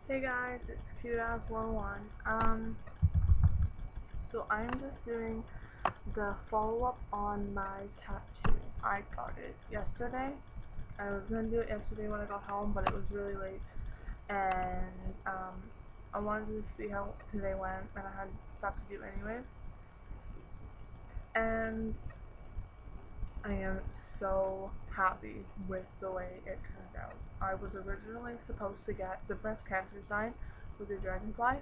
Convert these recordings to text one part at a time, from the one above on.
Hey guys, it's Cuteazz101. So I'm just doing the follow-up on my tattoo. I got it yesterday. I was gonna do it yesterday when I got home, but it was really late, and I wanted to see how today went, and I had stuff to do anyways. And I am so happy with the way it turned out. I was originally supposed to get the breast cancer sign with the dragonfly,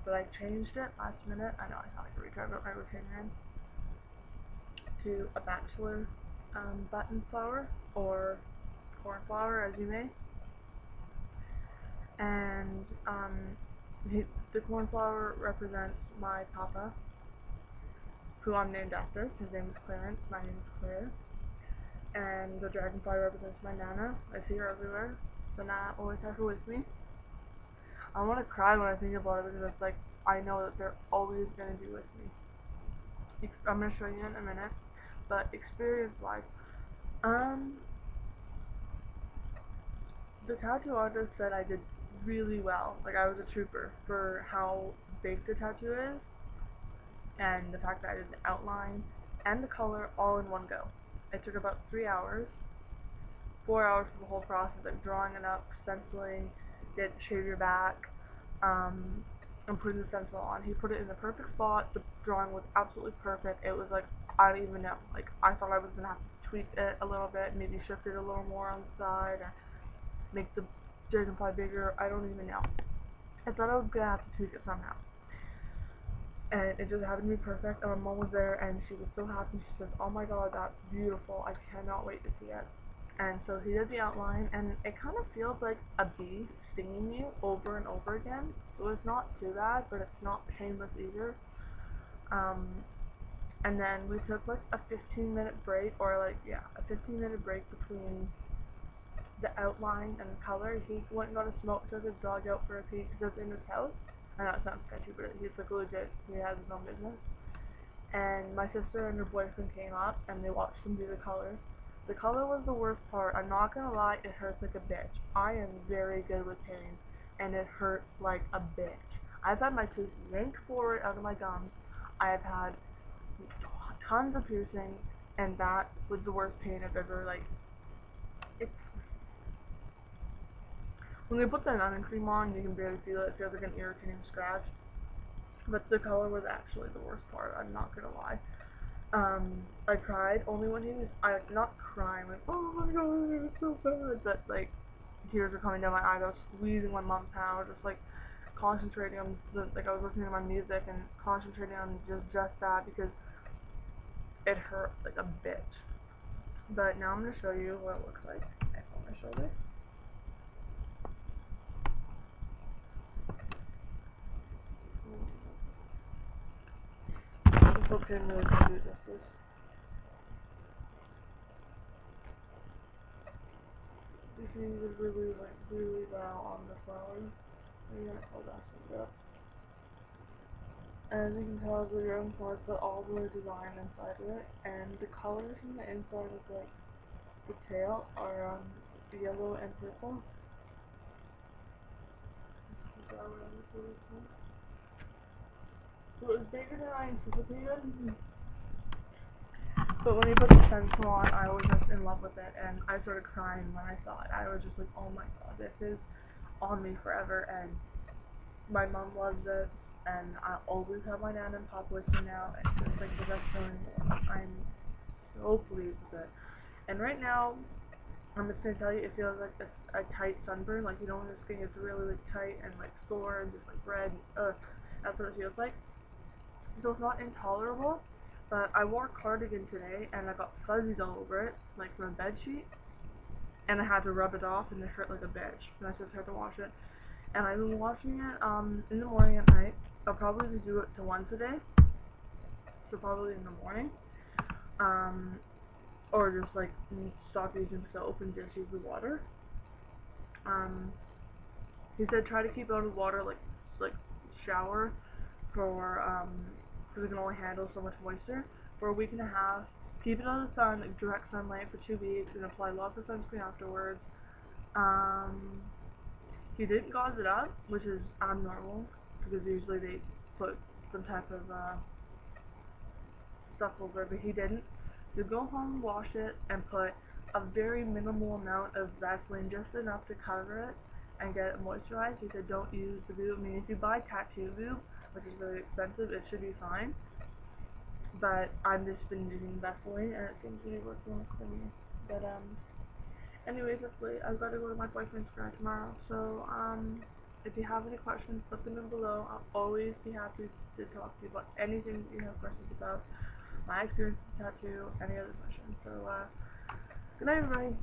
but I changed it last minute. I know I sound like a retard, but my retainer in to a bachelor button flower or cornflower, as you may. And the cornflower represents my papa, who I'm named after. His name is Clarence. My name is Claire. And the dragonfly represents my nana. I see her everywhere. So Nana always has her with me. I want to cry when I think about it because it's like I know that they're always going to be with me. I'm going to show you in a minute. But experience-wise, the tattoo artist said I did really well. Like I was a trooper for how big the tattoo is, and the fact that I did the outline and the color all in one go. It took about 3 hours, 4 hours for the whole process, like drawing it up, stenciling, did shave your back, and putting the stencil on. He put it in the perfect spot. The drawing was absolutely perfect. It was like, I don't even know. Like I thought I was gonna have to tweak it a little bit, maybe shift it a little more on the side, or make the dragonfly bigger. I don't even know. I thought I was gonna have to tweak it somehow. And it just happened to be perfect, and my mom was there, and she was so happy. She says, "Oh my god, that's beautiful. I cannot wait to see it." And so he did the outline, and it kind of feels like a bee stinging you over and over again. So it's not too bad, but it's not painless either. Um, and then we took like a 15-minute break, or like, yeah, a 15-minute break between the outline and the color. He went and got a smoke, took his dog out for a pee because it's in his house. I know it sounds sketchy, but he's like legit, he has his own business. And my sister and her boyfriend came up and they watched him do the color. The color was the worst part. I'm not gonna lie, it hurts like a bitch. I am very good with pain, and it hurt like a bitch. I've had my tooth yanked forward out of my gums. I have had tons of piercing, and that was the worst pain I've ever, like, it's, when they put the numbing cream on, you can barely feel it. It feels like an irritating scratch. But the color was actually the worst part, I'm not gonna lie. I cried only when he was, not crying, like, oh my god, it was so bad, but like, tears were coming down my eyes. I was squeezing my mom's hand, just like, concentrating on like, I was listening to my music and concentrating on just that because it hurt like a bitch. But now I'm gonna show you what it looks like on my shoulder. This book didn't really do justice. You see, he did really well on the flowers. I'm gonna pull that shit up. As you can tell, the room parts but all the design inside of it, and the colors from the inside of like the tail are yellow and purple. So it was bigger than I anticipated. But when he put the stencil on, I was just in love with it, and I started crying when I saw it. I was just like, oh my god, this is on me forever, and my mom loves it, and I'll always have my Nana and Pop with me now. It's just like the best feeling. I'm so pleased with it. And right now, I'm just gonna tell you, it feels like a tight sunburn. Like, you know, when your skin gets really like tight and like sore and just like red. That's what it feels like. So it's not intolerable, but I wore a cardigan today and I got fuzzies all over it, like from a bed sheet, and I had to rub it off and it hurt like a bitch. And I just had to wash it. And I've been washing it in the morning and night. I'll probably just do it to once a day, so probably in the morning. Or just like stop using soap and just use the water. He said try to keep out of water like shower for because it can only handle so much moisture for a week and a half. Keep it out of the sun, like direct sunlight for 2 weeks, and apply lots of sunscreen afterwards. He didn't gauze it up, which is abnormal, because usually they put some type of stuff over it, but he didn't. You go home, wash it, and put a very minimal amount of Vaseline, just enough to cover it and get it moisturized. He said don't use the boob. I mean, if you buy tattoo boob, which is really expensive, it should be fine. But I've just been using Vaseline, and it seems to be working for me. But anyways, that's late. I've got to go to my boyfriend's grad tomorrow. So if you have any questions, put them in below. I'll always be happy to talk to you about anything that you have questions about. My experience with tattoo, any other questions. So, good night, everybody.